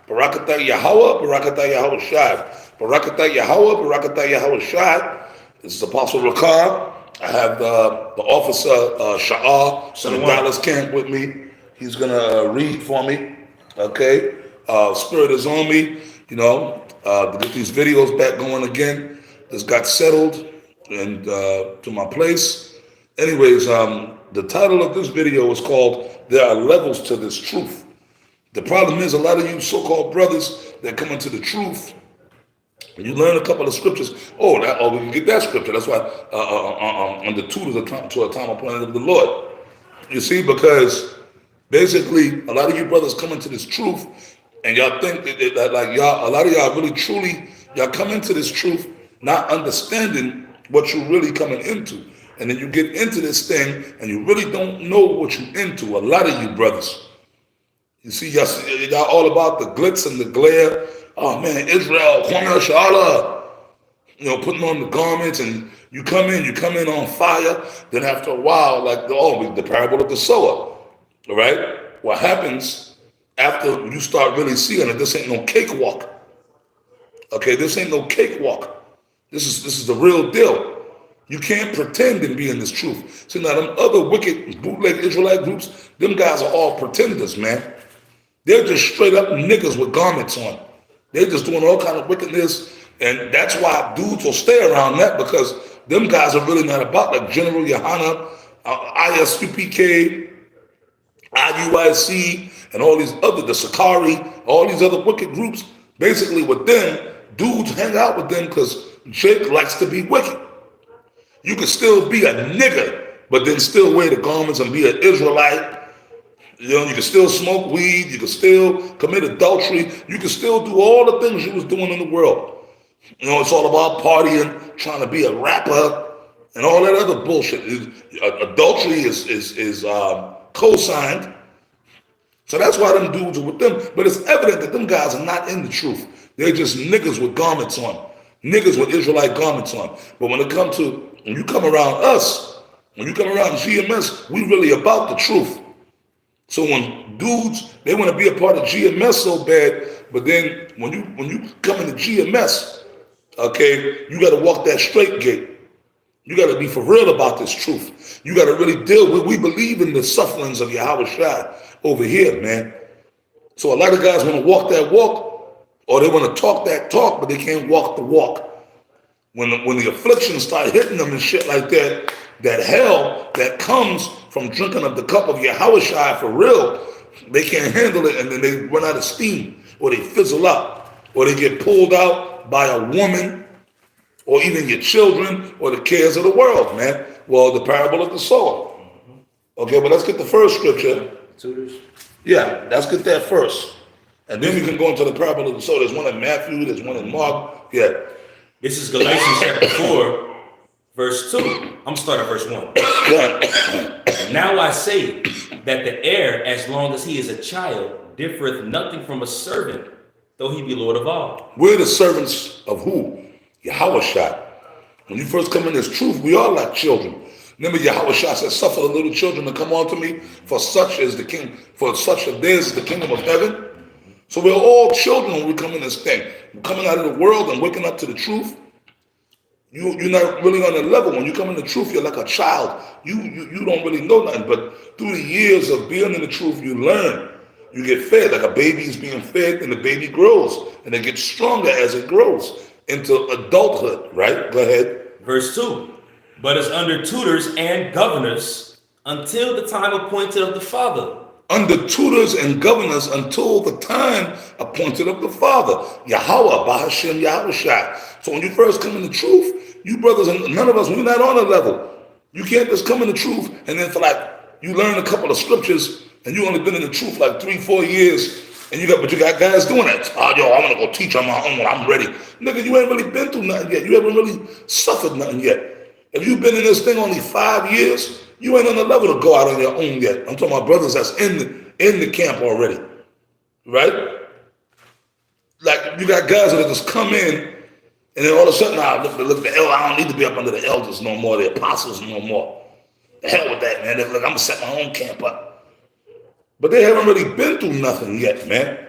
Barakatah Yahweh, Barakatah Yahweh Shai. Barakatah Yahweh, Barakatah Yahweh Shai. This is Apostle Rakar. I have the officer Sha'ar from the Dallas camp with me. He's going to read for me. Okay? Spirit is on me, to get these videos back going again. Just got settled and to my place. Anyways, the title of this video is called There Are Levels to This Truth. The problem is a lot of you so-called brothers that come into the truth, and you learn a couple of scriptures. We can get that scripture. That's why on the tutors to a time appointed of the Lord. You see, because basically a lot of you brothers come into this truth, and y'all think that like y'all, a lot of y'all really truly y'all come into this truth not understanding what you're really coming into, and then you get into this thing and you really don't know what you're into. A lot of you brothers. You see, y'all all about the glitz and the glare. Oh man, Israel, Kwame Shala, putting on the garments, and you come in on fire. Then after a while, like the parable of the sower. All right? What happens after you start really seeing it? This ain't no cakewalk. Okay, this ain't no cakewalk. This is the real deal. You can't pretend and be in this truth. See, now them other wicked bootleg Israelite groups, them guys are all pretenders, man. They're just straight up niggas with garments on. They're just doing all kind of wickedness, and that's why dudes will stay around that, because them guys are really not about like General Yohana, ISUPK, IUIC, and all these other, the Sakari, all these other wicked groups. Basically with them, dudes hang out with them because Jake likes to be wicked. You can still be a nigga, but then still wear the garments and be an Israelite. You can still smoke weed. You can still commit adultery. You can still do all the things you was doing in the world. It's all about partying, trying to be a rapper, and all that other bullshit. Adultery is co-signed. So that's why them dudes are with them. But it's evident that them guys are not in the truth. They're just niggas with garments on. Niggas with Israelite garments on. But when you come around us, when you come around GMS, we really about the truth. So when dudes, they want to be a part of GMS so bad, but then when you come into GMS, okay, you got to walk that straight gate. You got to be for real about this truth. You got to really deal with, we believe in the sufferings of Yahweh Shai over here, man. So a lot of guys want to walk that walk, or they want to talk that talk, but they can't walk the walk. When the afflictions start hitting them and shit like that, that hell that comes from drinking of the cup of Yahweh Shai for real, they can't handle it, and then they run out of steam, or they fizzle out, or they get pulled out by a woman, or even your children, or the cares of the world, man. Well, the parable of the sower. Okay, but let's get the first scripture. Tutors? Yeah, let's get that first. And then we can go into the parable of the sower. There's one in Matthew, there's one in Mark. Yeah. This is Galatians chapter 4, verse 2. I'm going to start at verse 1. Yeah. Now I say that the heir, as long as he is a child, differeth nothing from a servant, though he be Lord of all. We're the servants of who? Yahweh Shai. When you first come in this truth, we are like children. Remember, Yahweh Shai said, "Suffer the little children to come unto me, for such is the king, for such of theirs is the kingdom of heaven." So we're all children when we come in this thing. We're coming out of the world and waking up to the truth. You're not really on the level. When you come in the truth, you're like a child. You don't really know nothing. But through the years of being in the truth, you learn. You get fed. Like a baby is being fed, and the baby grows. And it gets stronger as it grows into adulthood, right? Go ahead. Verse 2. But is under tutors and governors until the time appointed of the Father. Under tutors and governors until the time appointed of the Father. Yahweh, Bahashem, Yahweh Shai. So when you first come in the truth, you brothers, and none of us, we're not on a level. You can't just come in the truth and then you learn a couple of scriptures and you only been in the truth like 3-4 years, and you got guys doing that. I want to go teach on my own when I'm ready. Nigga, you ain't really been through nothing yet. You haven't really suffered nothing yet. If you've been in this thing only 5 years, you ain't on the level to go out on your own yet. I'm talking about brothers that's in the camp already, right? Like you got guys that just come in, and then all of a sudden, look, the elder, I don't need to be up under the elders no more, the apostles no more. The hell with that, man. They're like, I'm gonna set my own camp up. But they haven't really been through nothing yet, man.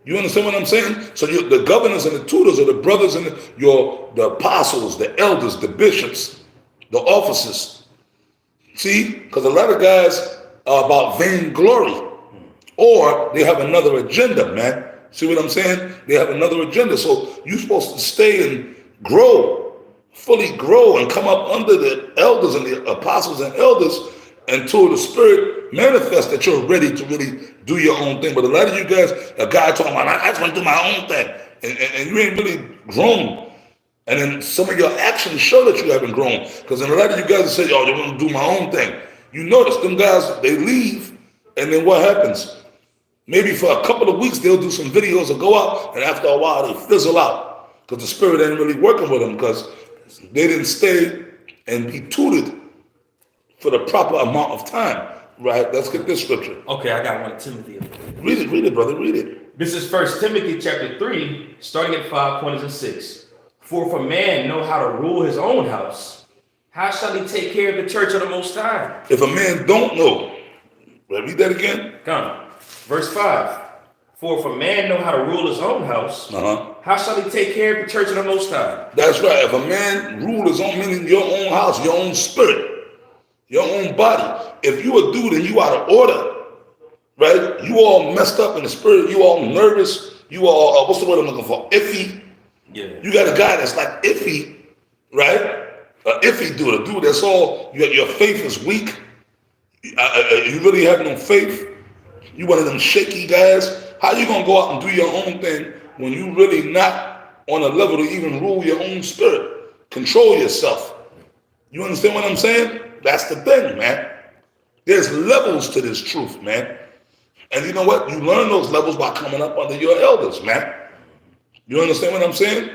You understand what I'm saying? So the governors and the tutors are the brothers and the apostles, the elders, the bishops, the officers. See? Because a lot of guys are about vainglory. Or they have another agenda, man. See what I'm saying? They have another agenda. So you're supposed to stay and grow, fully grow, and come up under the elders and the apostles and elders until the Spirit manifests that you're ready to really do your own thing. But a lot of you guys, a guy talking about, I just want to do my own thing. And you ain't really grown. And then some of your actions show that you haven't grown. Because then a lot of you guys say, oh, I want to do my own thing. You notice them guys, they leave, and then what happens? Maybe for a couple of weeks, they'll do some videos and go out, and after a while, they fizzle out because the Spirit ain't really working with them because they didn't stay and be tutored for the proper amount of time, right? Let's get this scripture. Okay, I got 1 Timothy. Read it, brother, read it. This is 1 Timothy chapter 3, starting at 5 points and 6. For if a man know how to rule his own house, how shall he take care of the church of the Most High? If a man don't know, read that again. Come. Verse 5. For if a man know how to rule his own house, how shall he take care of the church of the Most High? That's right. If a man rule his own, meaning your own house, your own spirit, your own body. If you a dude and you out of order, right? You all messed up in the spirit. You all nervous. You all, what's the word I'm looking for? Iffy. Yeah. You got a guy that's like iffy, right? An iffy dude, a dude that's all, your faith is weak. You really have no faith. You one of them shaky guys. How you going to go out and do your own thing when you really not on a level to even rule your own spirit? Control yourself. You understand what I'm saying? That's the thing, man. There's levels to this truth, man. And you know what? You learn those levels by coming up under your elders, man. You understand what I'm saying?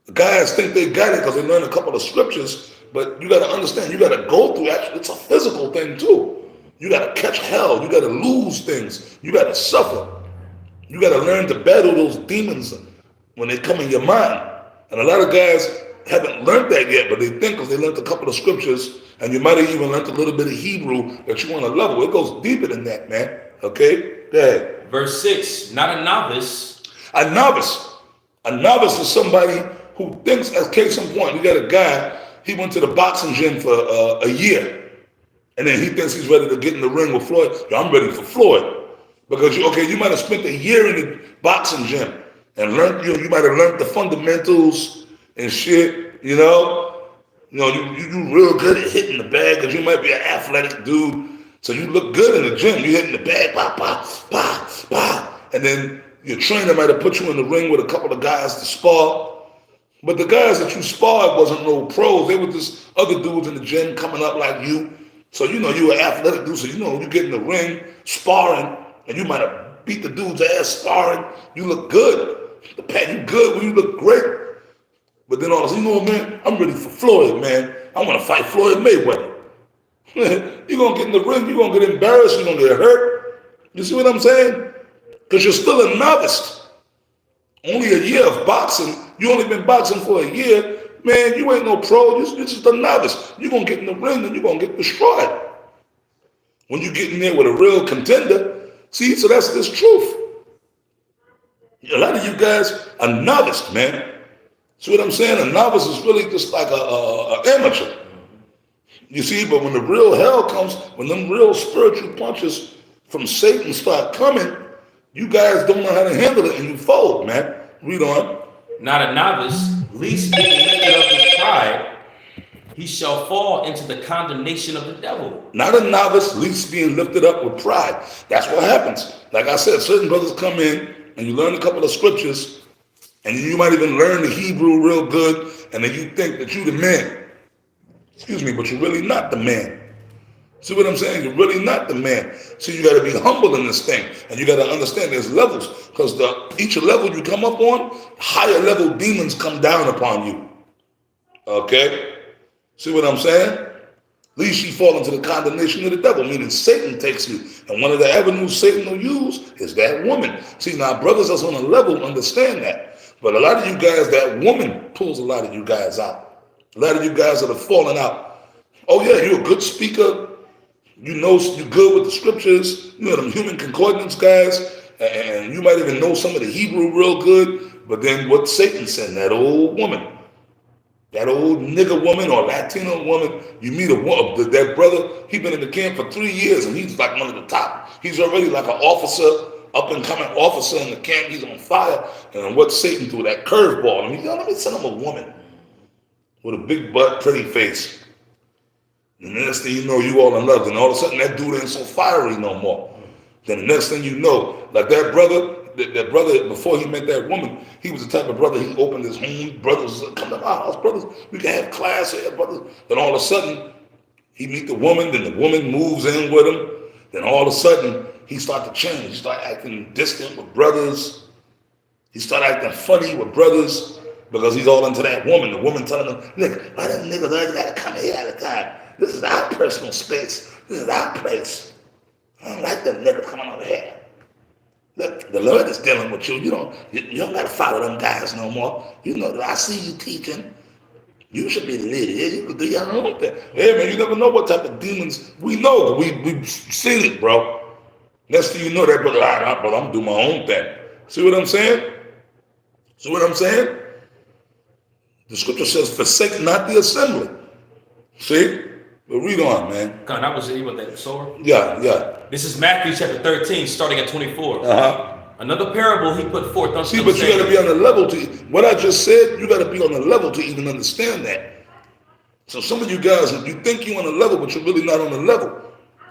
The guys think they got it because they learned a couple of scriptures, but you got to understand, you got to go through, actually, it's a physical thing too. You got to catch hell. You got to lose things. You got to suffer. You got to learn to battle those demons when they come in your mind. And a lot of guys haven't learned that yet, but they think because they learned a couple of scriptures, and you might have even learned a little bit of Hebrew, that you want to level. It goes deeper than that, man. Okay? Go ahead. Verse 6, not a novice. A novice. A novice is somebody who thinks, as case in point, we got a guy, he went to the boxing gym for a year. And then he thinks he's ready to get in the ring with Floyd. Yo, I'm ready for Floyd. Because, you might have spent a year in the boxing gym and learned, you might have learned the fundamentals and shit, you real good at hitting the bag because you might be an athletic dude. So you look good in the gym. You hitting the bag, bah, bah, bah, bah. And then your trainer might have put you in the ring with a couple of guys to spar. But the guys that you sparred wasn't no pros. They were just other dudes in the gym coming up like you. So, you were athletic dude. So, you get in the ring, sparring, and you might have beat the dude's ass sparring. You look good. The pat, you good when you look great. But then all of a sudden, man, I'm ready for Floyd, man. I want to fight Floyd Mayweather. You're going to get in the ring. You're going to get embarrassed. You're going to get hurt. You see what I'm saying? Because you're still a novice. Only a year of boxing. You only been boxing for a year. Man, you ain't no pro. You're just a novice. You're going to get in the ring and you're going to get destroyed. When you get in there with a real contender, see, so that's this truth. A lot of you guys are novice, man. See what I'm saying? A novice is really just like a amateur. You see, but when the real hell comes, when them real spiritual punches from Satan start coming, you guys don't know how to handle it and you fold, man. Read on. Not a novice, least being lifted up with pride, he shall fall into the condemnation of the devil. Not a novice, least being lifted up with pride. That's what happens. Like I said, certain brothers come in and you learn a couple of scriptures and you might even learn the Hebrew real good and then you think that you're the man. Excuse me, but you're really not the man. See what I'm saying? You're really not the man. So you got to be humble in this thing. And you got to understand there's levels. Because each level you come up on, higher level demons come down upon you. Okay? See what I'm saying? Least you fall into the condemnation of the devil, meaning Satan takes you. And one of the avenues Satan will use is that woman. See, now brothers that's on a level understand that. But a lot of you guys, that woman pulls a lot of you guys out. A lot of you guys that are falling out. Oh yeah, you're a good speaker. You're good with the scriptures. Them human concordance guys. and you might even know some of the Hebrew real good, but then what Satan sent, that old woman, that old nigger woman or Latino woman, you meet that brother, he been in the camp for 3 years and he's like one of the top. He's already like an officer, up and coming officer in the camp. He's on fire. And what Satan threw, that curveball. I mean, let me send him a woman with a big butt, pretty face. And the next thing you know, you all in love. And all of a sudden that dude ain't so fiery no more. Then the next thing you know, like that brother, before he met that woman, he was the type of brother, he opened his home, brothers, come to my house, brothers, we can have class here, brothers. Then all of a sudden, he meet the woman, then the woman moves in with him. Then all of a sudden, he start to change. He start acting distant with brothers. He start acting funny with brothers because he's all into that woman. The woman telling him, "Look, why them niggas always gotta come here all the time? This is our personal space. This is our place. I don't like them niggas coming over here. Look, the Lord is dealing with you. You don't gotta follow them guys no more. You know, I see you teaching. You should be the leader. You can do your own thing. Hey man, you never know what type of demons we know. We've seen it, bro. Next thing you know, that brother, brother, I'm doing my own thing. See what I'm saying? See what I'm saying? The scripture says, forsake not the assembly. See? But read on, man. God, that was even that sower. Yeah. This is Matthew chapter 13, starting at 24. Another parable he put forth unto See, but you got to be on the level to, what I just said, you got to be on the level to even understand that. So some of you guys, you think you're on the level, but you're really not on the level.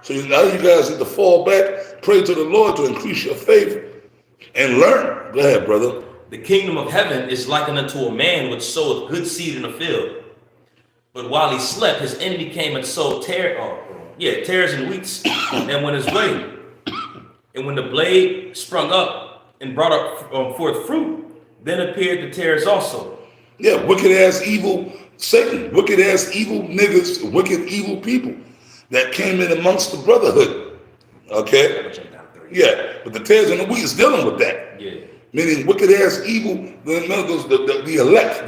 So now you guys need to fall back, pray to the Lord to increase your faith and learn. Go ahead, brother. The kingdom of heaven is likened unto a man which soweth good seed in a field. But while he slept, his enemy came and sowed tares and wheats, and went his way. And when the blade sprung up and brought up forth fruit, then appeared the tares also. Yeah, wicked ass evil Satan, wicked ass evil niggas, wicked evil people that came in amongst the brotherhood. Okay? Yeah, but the tares and the wheat is dealing with that. Yeah. Meaning wicked ass evil, the elect,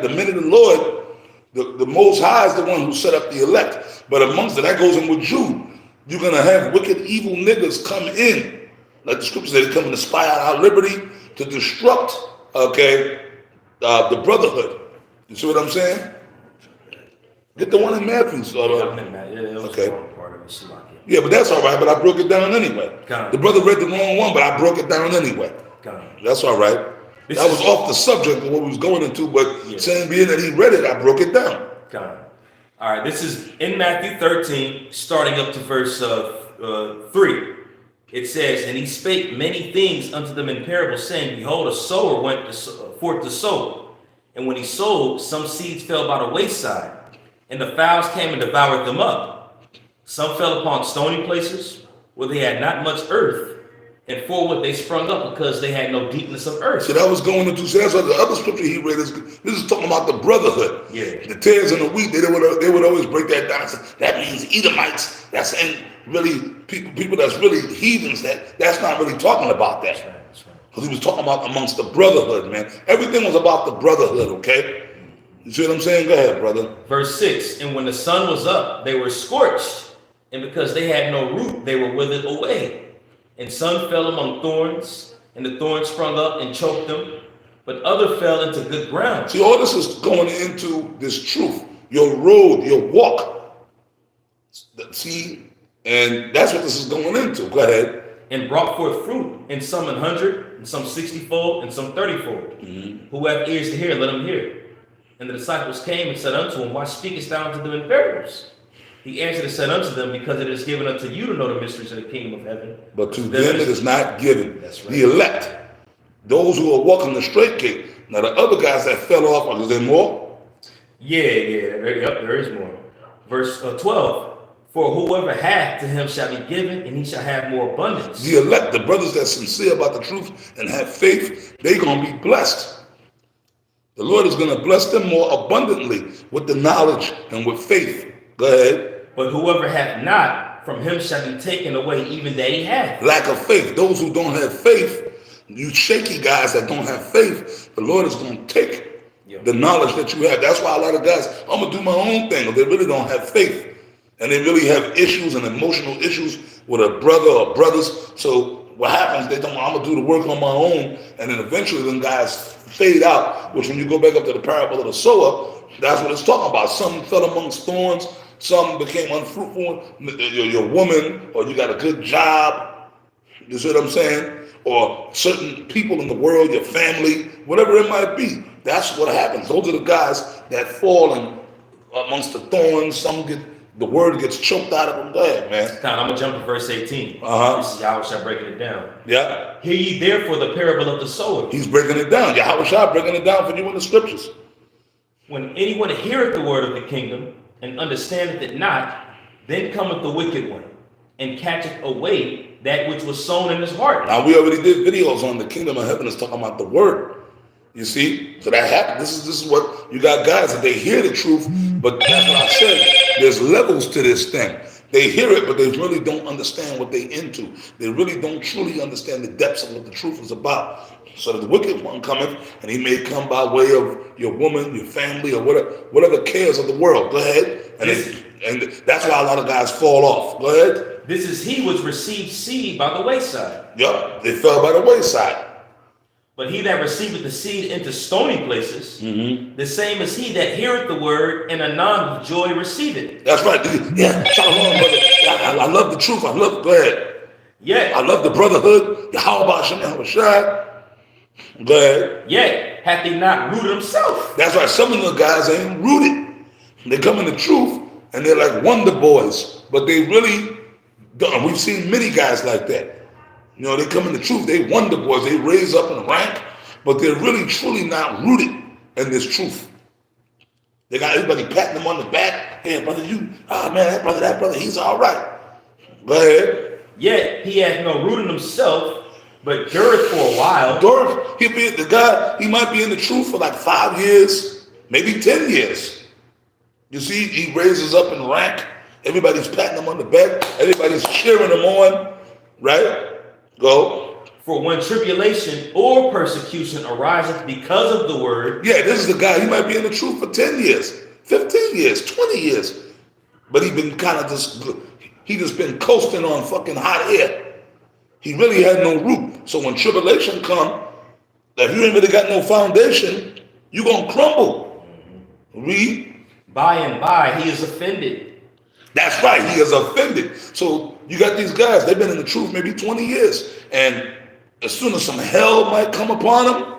the men of the Lord, the Most High is the one who set up the elect. But amongst it, that goes in with Jude. You're going to have wicked evil niggas come in. Like the scripture says, they come to spy out our liberty, to disrupt, the brotherhood. You see what I'm saying? Get the one in Matthew. Yeah, but that's all right. But I broke it down anyway. The brother read the wrong one, but I broke it down anyway. That's all right. That was off the subject of what we was going into, but saying being that he read it, I broke it down. All right, this is in Matthew 13, starting up to verse 3. It says, and he spake many things unto them in parables, saying, behold, a sower went forth to sow. And when he sowed, some seeds fell by the wayside, and the fowls came and devoured them up. Some fell upon stony places, where they had not much earth, and forward they sprung up because they had no deepness of earth. So that was going into, so that's what the other scripture he read is, this is talking about the brotherhood. Yeah. The tares and the wheat, they would always break that down. That means Edomites, that's in really people that's really heathens, that's not really talking about that. That's right. Because he was talking about amongst the brotherhood, man. Everything was about the brotherhood, okay? You see what I'm saying? Go ahead, brother. Verse 6, and when the sun was up, they were scorched, and because they had no root, they were withered away. And some fell among thorns, and the thorns sprung up and choked them, but other fell into good ground. See, all this is going into this truth, your road, your walk. See, and that's what this is going into. Go ahead. And brought forth fruit, and some 100, and some 60-fold, and some 30-fold. Mm-hmm. Who have ears to hear, let them hear. And the disciples came and said unto him, why speakest thou unto them in parables? He answered and said unto them, because it is given unto you to know the mysteries of the kingdom of heaven. But to them it is not given. That's right. The elect, those who are walking the straight gate. Now the other guys that fell off, is there more? Yeah, there is more. Verse 12, for whoever hath, to him shall be given, and he shall have more abundance. The elect, the brothers that's sincere about the truth and have faith, they're going to be blessed. The Lord is going to bless them more abundantly with the knowledge and with faith. Go ahead. But whoever hath not, from him shall be taken away even that he hath. Lack of faith. Those who don't have faith, you shaky guys that don't have faith, the Lord is going to take the knowledge that you have. That's why a lot of guys, I'm going to do my own thing. They really don't have faith. And they really have issues and emotional issues with a brother or brothers. So what happens, they don't, I'm going to do the work on my own, and then eventually them guys fade out, which when you go back up to the parable of the sower, that's what it's talking about. Some fell amongst thorns, some became unfruitful. Your woman, or you got a good job, you see what I'm saying? Or certain people in the world, your family, whatever it might be. That's what happens. Those are the guys that fall amongst the thorns. Some get, the word gets choked out of them. Go ahead, man. I'm going to jump to verse 18. This is Yahushua breaking it down. Yeah. Hear ye therefore the parable of the sower. He's breaking it down. Yahushua breaking it down for you in the scriptures. When anyone heareth the word of the kingdom, and understandeth it not, then cometh the wicked one, and catcheth away that which was sown in his heart. Now, we already did videos on the kingdom of heaven. It's talking about the word. You see? So that happened. This is what you got, guys, that they hear the truth, but that's what I said. There's levels to this thing. They hear it, but they really don't understand what they into. They really don't truly understand the depths of what the truth is about. So the wicked one cometh, and he may come by way of your woman, your family, or whatever cares of the world. Go ahead. And that's why a lot of guys fall off. Go ahead. This is he which received seed by the wayside. Yup, they fell by the wayside. But he that receiveth the seed into stony places, the same as he that heareth the word, and anon with joy receive it. That's right. Yeah, shalom, brother. I love the truth. Go ahead. Yeah. I love the brotherhood. Yahweh Shem Yahushua. Go ahead. Yet hath he not rooted himself. That's right. Some of the guys ain't rooted. They come in the truth, and they're like wonder boys. But they really don't. We've seen many guys like that. You know, they come in the truth. They wonder boys. They raise up in rank, but they're really, truly not rooted in this truth. They got everybody patting them on the back. Hey, brother, man, that brother, he's all right. Go ahead. Yet he hath no root in himself, but dureth for a while. He'll be the guy. He might be in the truth for like 5 years, maybe 10 years. You see, he raises up in rank. Everybody's patting him on the back. Everybody's cheering him on, right? Go. For when tribulation or persecution ariseth because of the word. Yeah, this is the guy. He might be in the truth for 10 years, 15 years, 20 years. But he been kind of just been coasting on fucking hot air. He really had no root. So when tribulation come, if you ain't really got no foundation, you gonna crumble. Read. By and by he is offended. That's right, he is offended. So you got these guys, they've been in the truth maybe 20 years. And as soon as some hell might come upon them,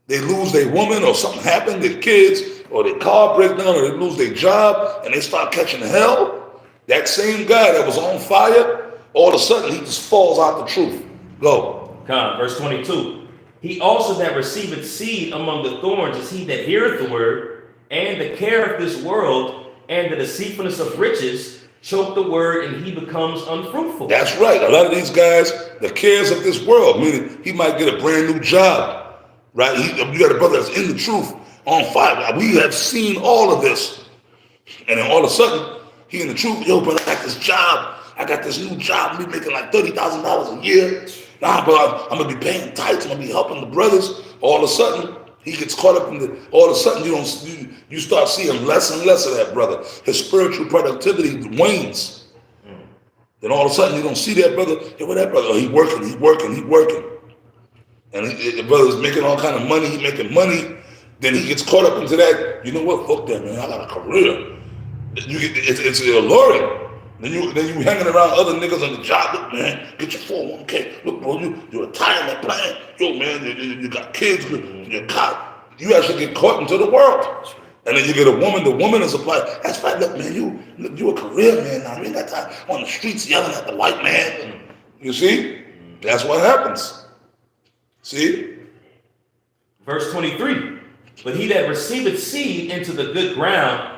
they lose their woman or something happened, their kids, or their car breaks down, or they lose their job, and they start catching hell. That same guy that was on fire, all of a sudden he just falls out the truth. Go. Come, verse 22. He also that receiveth seed among the thorns is he that heareth the word, and the care of this world and the deceitfulness of riches choke the word, and he becomes unfruitful. That's right. A lot of these guys, the cares of this world, meaning he might get a brand new job, right? You got a brother that's in the truth, on fire. We have seen all of this. And then all of a sudden, he in the truth, yo, brother, I got this job. I got this new job. I'm making like $30,000 a year. Nah, bro, I'm going to be paying tithes. I'm going to be helping the brothers. All of a sudden, he gets caught up in all of a sudden you start seeing less and less of that brother. His spiritual productivity wanes. Then all of a sudden you don't see that brother. Hey, where that brother? Oh, he's working. And the brother's making all kind of money. He's making money. Then he gets caught up into that. You know what? Fuck that, man. I got a career. It's alluring. Then you hanging around other niggas on the job. Look, man, get your 401k. Look, bro, your retirement plan. Yo, man, you got kids. You actually get caught into the world. And then you get a woman. The woman is applied. That's right. Look, man, you a career man now. You ain't got time on the streets yelling at the white man. You see? That's what happens. See? Verse 23. But he that receiveth seed into the good ground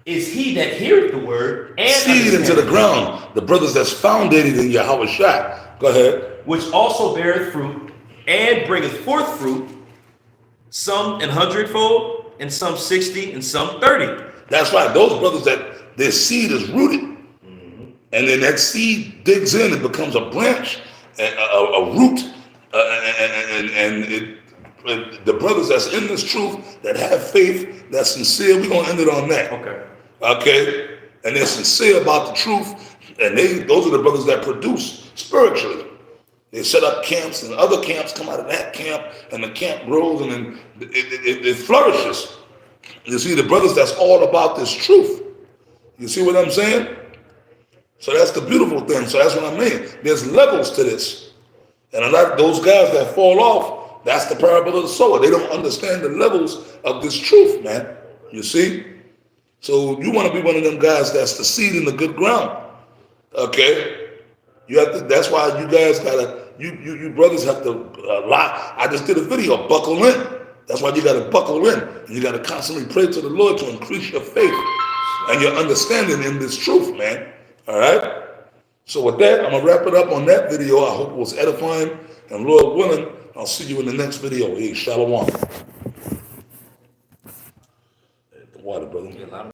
is he that heareth the word and seed into the ground. The brothers that's founded in Yahweh Shai. Go ahead. Which also beareth fruit and bringeth forth fruit, some an hundredfold, and some 60, and some 30. That's right. Those brothers that their seed is rooted. And then that seed digs in and becomes a branch, a root. The brothers that's in this truth, that have faith, that's sincere, we're going to end it on that. Okay? And they're sincere about the truth, and those are the brothers that produce spiritually. They set up camps, and other camps come out of that camp, and the camp grows, and then it flourishes. You see, the brothers that's all about this truth. You see what I'm saying? So that's the beautiful thing. So that's what I mean. There's levels to this. And a lot of those guys that fall off, that's the parable of the sower. They don't understand the levels of this truth, man. You see? So you want to be one of them guys that's the seed in the good ground. Okay? You have to, that's why you guys gotta, you brothers have to lie. I just did a video, buckle in. That's why you gotta buckle in. And you gotta constantly pray to the Lord to increase your faith and your understanding in this truth, man. All right? So with that, I'm gonna wrap it up on that video. I hope it was edifying, and Lord willing, I'll see you in the next video. Hey, shalom. The water, brother.